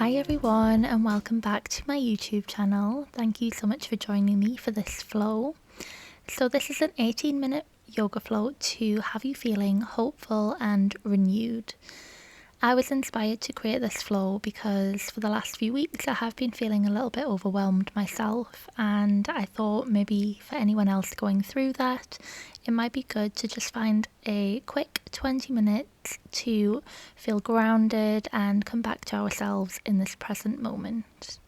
Hi everyone and welcome back to my YouTube channel. Thank you so much for joining me for this flow. So this is an 18-minute yoga flow to have you feeling hopeful and renewed. I was inspired to create this flow because for the last few weeks I have been feeling a little bit overwhelmed myself, and I thought maybe for anyone else going through that, it might be good to just find a quick 20 minutes to feel grounded and come back to ourselves in this present moment.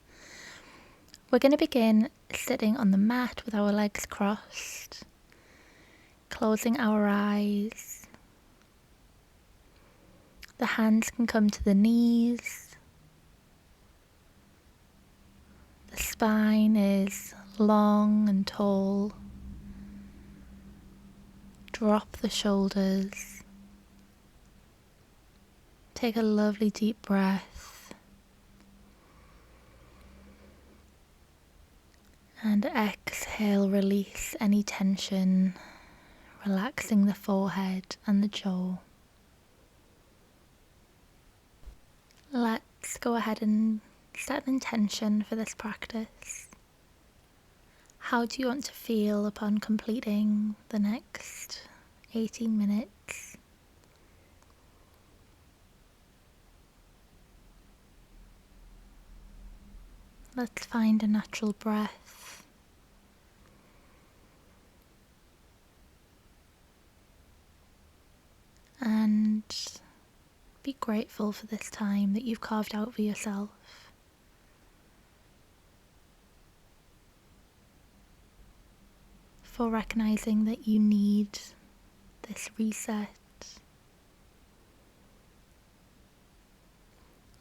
We're going to begin sitting on the mat with our legs crossed, closing our eyes. The hands can come to the knees. The spine is long and tall. Drop the shoulders. Take a lovely deep breath. And exhale, release any tension, relaxing the forehead and the jaw. Let's go ahead and set an intention for this practice. How do you want to feel upon completing the next 18 minutes? Let's find a natural breath. And be grateful for this time that you've carved out for yourself. For recognizing that you need this reset.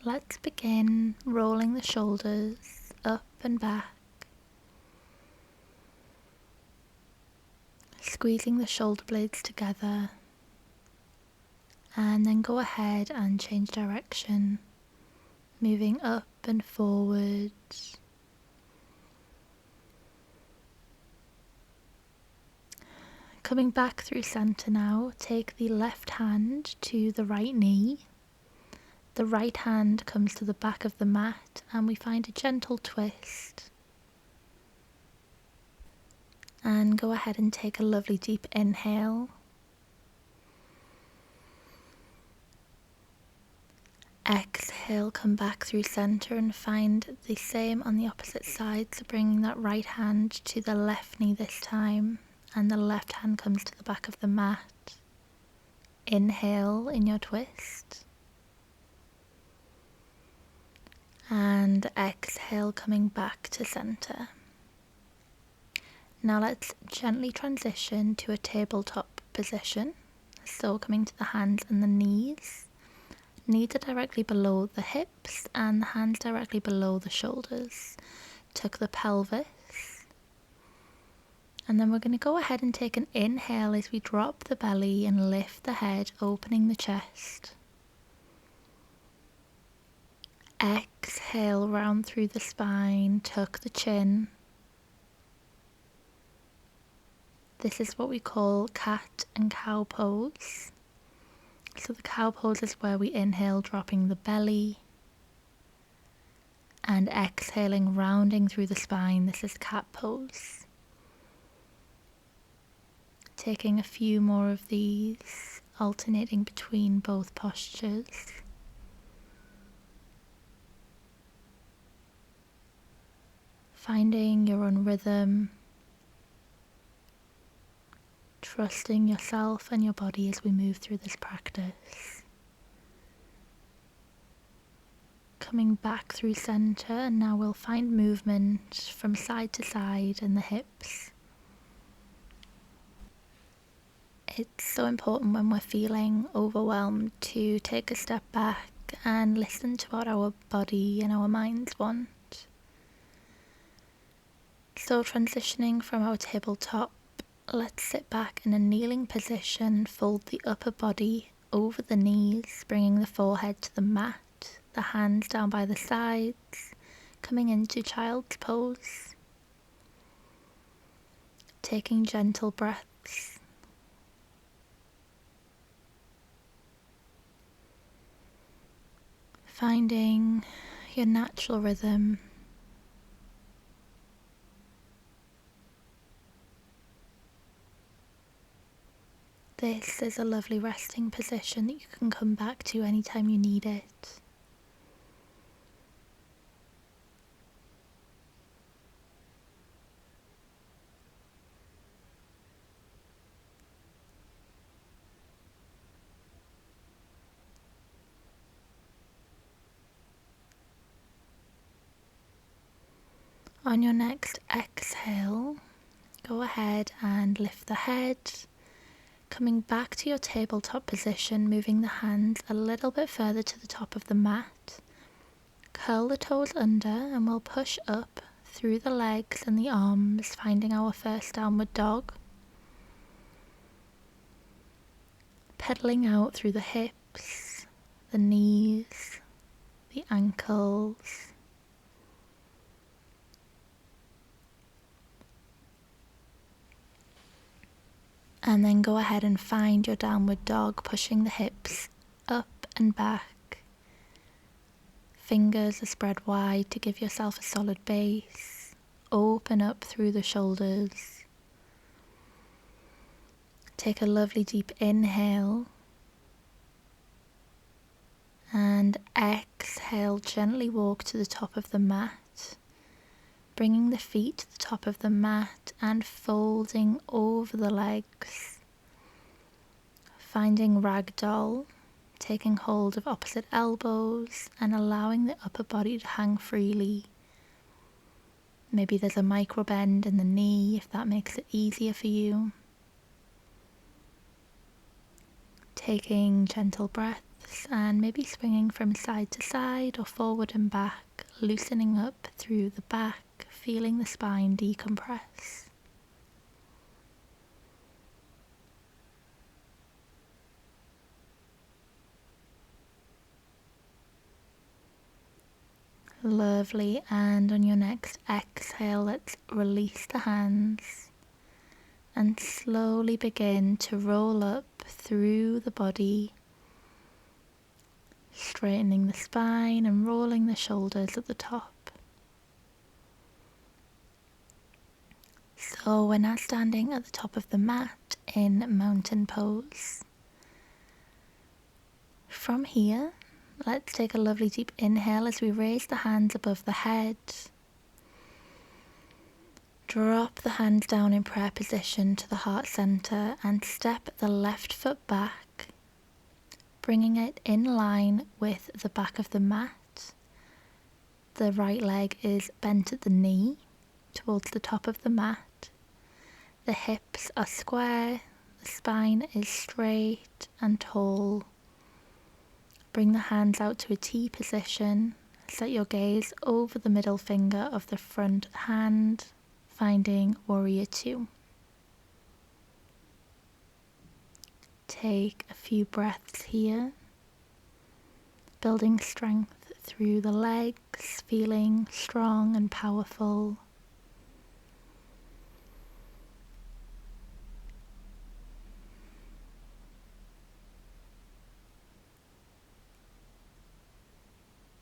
Let's begin rolling the shoulders up and back, squeezing the shoulder blades together, and then go ahead and change direction, moving up and forward. Coming back through center now, take the left hand to the right knee. The right hand comes to the back of the mat and we find a gentle twist. And go ahead and take a lovely deep inhale. Exhale, come back through center and find the same on the opposite side. So bringing that right hand to the left knee this time, and the left hand comes to the back of the mat. Inhale in your twist. And exhale, coming back to center. Now let's gently transition to a tabletop position. So coming to the hands and the knees. Knees are directly below the hips and the hands directly below the shoulders. Tuck the pelvis. And then we're going to go ahead and take an inhale as we drop the belly and lift the head, opening the chest. Exhale, round through the spine, tuck the chin. This is what we call cat and cow pose. So the cow pose is where we inhale, dropping the belly, and exhaling, rounding through the spine. This is cat pose. Taking a few more of these, alternating between both postures. Finding your own rhythm. Trusting yourself and your body as we move through this practice. Coming back through center, and now we'll find movement from side to side in the hips. It's so important when we're feeling overwhelmed to take a step back and listen to what our body and our minds want. So transitioning from our tabletop, let's sit back in a kneeling position and fold the upper body over the knees, bringing the forehead to the mat, the hands down by the sides, coming into child's pose. Taking gentle breaths. Finding your natural rhythm. This is a lovely resting position that you can come back to anytime you need it. On your next exhale, go ahead and lift the head, coming back to your tabletop position, moving the hands a little bit further to the top of the mat. Curl the toes under and we'll push up through the legs and the arms, finding our first downward dog. Pedaling out through the hips, the knees, the ankles. And then go ahead and find your downward dog, pushing the hips up and back. Fingers are spread wide to give yourself a solid base. Open up through the shoulders. Take a lovely deep inhale. And exhale, gently walk to the top of the mat. Bringing the feet to the top of the mat and folding over the legs. Finding ragdoll, taking hold of opposite elbows and allowing the upper body to hang freely. Maybe there's a micro bend in the knee if that makes it easier for you. Taking gentle breaths and maybe swinging from side to side or forward and back, loosening up through the back, feeling the spine decompress. Lovely, and on your next exhale, let's release the hands and slowly begin to roll up through the body, straightening the spine and rolling the shoulders at the top. So we're now standing at the top of the mat in mountain pose. From here, let's take a lovely deep inhale as we raise the hands above the head. Drop the hands down in prayer position to the heart center and step the left foot back, bringing it in line with the back of the mat. The right leg is bent at the knee towards the top of the mat. The hips are square, the spine is straight and tall. Bring the hands out to a T position. Set your gaze over the middle finger of the front hand, finding Warrior 2. Take a few breaths here, building strength through the legs, feeling strong and powerful.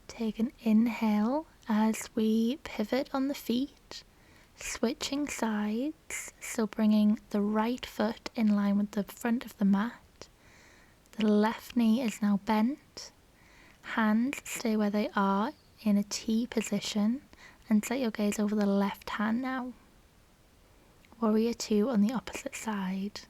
Take an inhale as we pivot on the feet, switching sides, so bringing the right foot in line with the front of the mat. The left knee is now bent. Hands stay where they are in a T position, and set your gaze over the left hand now. Warrior 2 on the opposite side.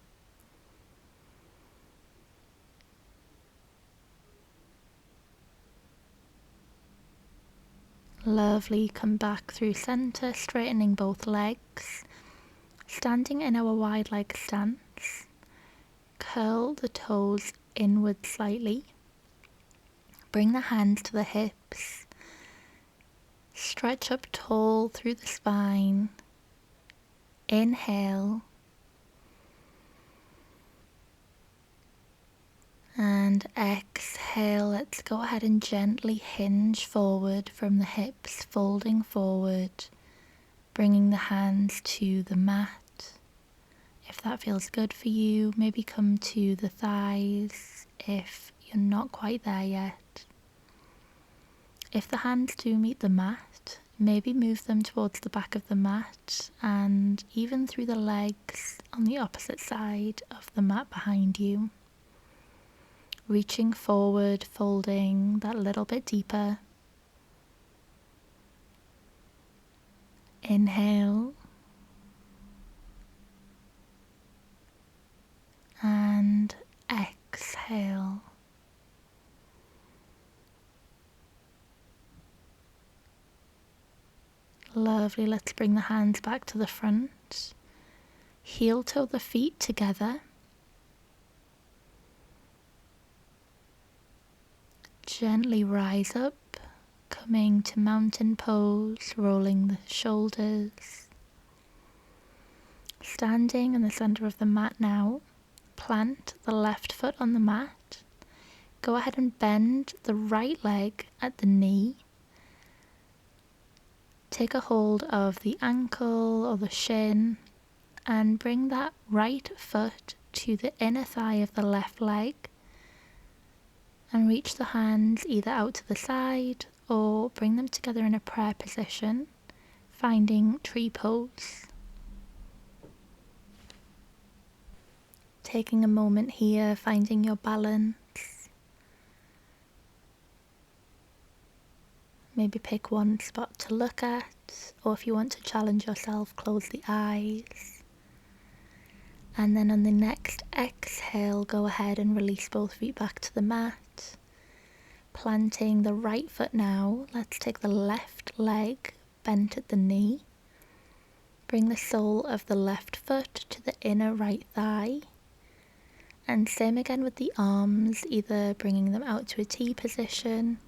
Lovely, come back through center, straightening both legs. Standing in our wide leg stance, curl the toes inward slightly. Bring the hands to the hips. Stretch up tall through the spine. Inhale. And exhale, let's go ahead and gently hinge forward from the hips, folding forward, bringing the hands to the mat. If that feels good for you, maybe come to the thighs if you're not quite there yet. If the hands do meet the mat, maybe move them towards the back of the mat and even through the legs on the opposite side of the mat behind you. Reaching forward, folding that little bit deeper. Inhale. And exhale. Lovely, let's bring the hands back to the front. Heel toe the feet together. Gently rise up, coming to mountain pose, rolling the shoulders. Standing in the center of the mat now, plant the left foot on the mat. Go ahead and bend the right leg at the knee. Take a hold of the ankle or the shin and bring that right foot to the inner thigh of the left leg and reach the hands either out to the side or bring them together in a prayer position, finding tree pose. Taking a moment here, finding your balance. Maybe pick one spot to look at, or if you want to challenge yourself, close the eyes. And then on the next exhale, go ahead and release both feet back to the mat. Planting the right foot now, let's take the left leg bent at the knee. Bring the sole of the left foot to the inner right thigh. And same again with the arms, either bringing them out to a T position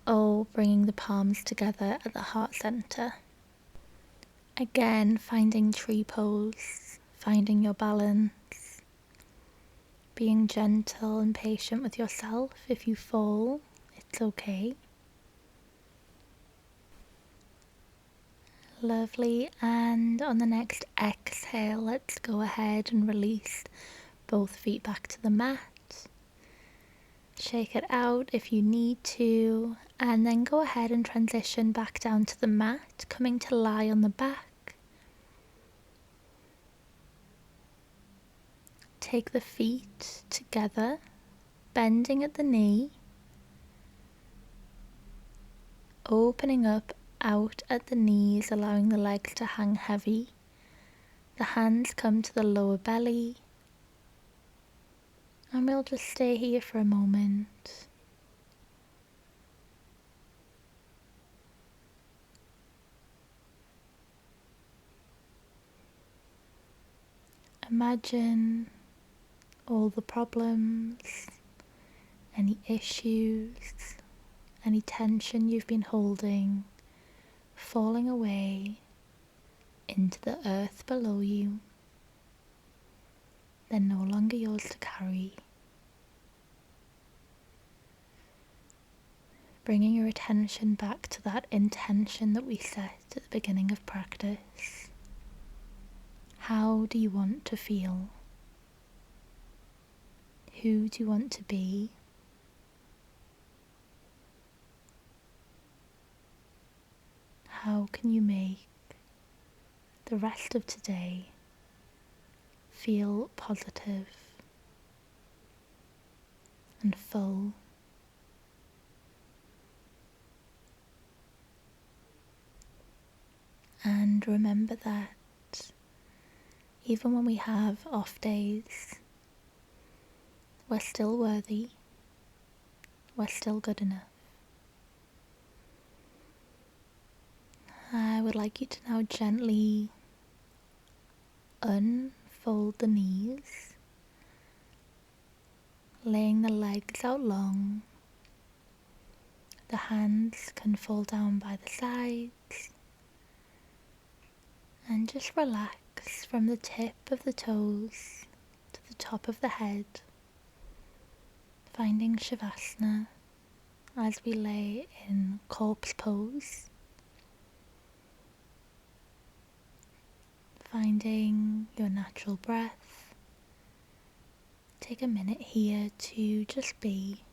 or bringing the palms together at the heart center. Again, finding tree pose, finding your balance, being gentle and patient with yourself. If you fall, it's okay. Lovely, and on the next exhale, let's go ahead and release both feet back to the mat. Shake it out if you need to, and then go ahead and transition back down to the mat, coming to lie on the back. Take the feet together, bending at the knee, opening up out at the knees, allowing the legs to hang heavy. The hands come to the lower belly. And we'll just stay here for a moment. Imagine all the problems, any issues, any tension you've been holding, falling away into the earth below you. They're no longer yours to carry. Bringing your attention back to that intention that we set at the beginning of practice. How do you want to feel? Who do you want to be? How can you make the rest of today feel positive and full? And remember that even when we have off days, we're still worthy, we're still good enough. I would like you to now gently unfold the knees, laying the legs out long. The hands can fall down by the sides. And just relax from the tip of the toes to the top of the head, finding Shavasana as we lay in corpse pose. Finding your natural breath. Take a minute here to just be.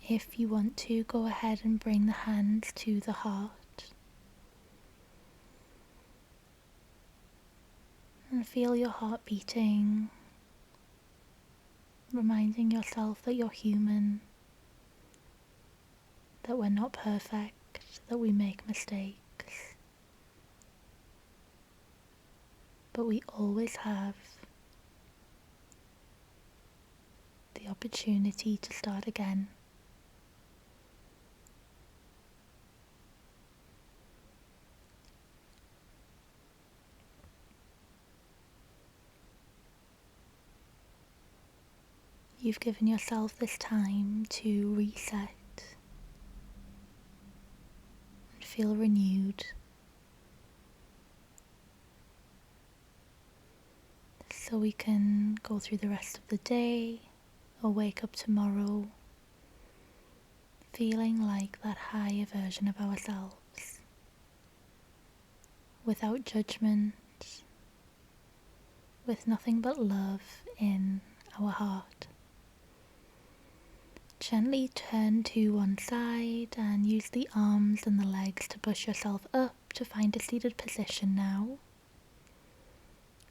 If you want to, go ahead and bring the hands to the heart. And feel your heart beating, reminding yourself that you're human, that we're not perfect, that we make mistakes. But we always have the opportunity to start again. You've given yourself this time to reset and feel renewed. So we can go through the rest of the day or wake up tomorrow feeling like that higher version of ourselves, without judgment, with nothing but love in our heart. Gently turn to one side and use the arms and the legs to push yourself up to find a seated position now.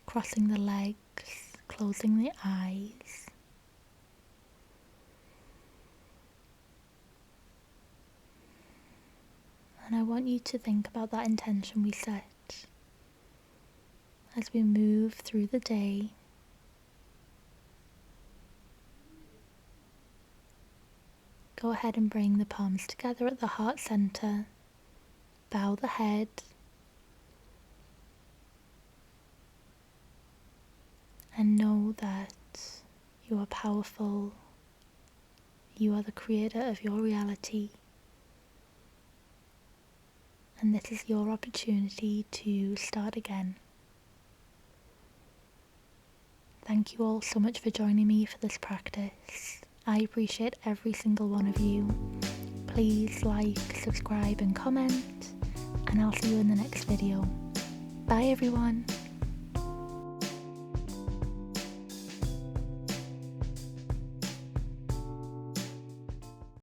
Crossing the legs, closing the eyes. And I want you to think about that intention we set as we move through the day. Go ahead and bring the palms together at the heart center. Bow the head. And know that you are powerful. You are the creator of your reality. And this is your opportunity to start again. Thank you all so much for joining me for this practice. I appreciate every single one of you. Please like, subscribe and comment, and I'll see you in the next video. Bye everyone!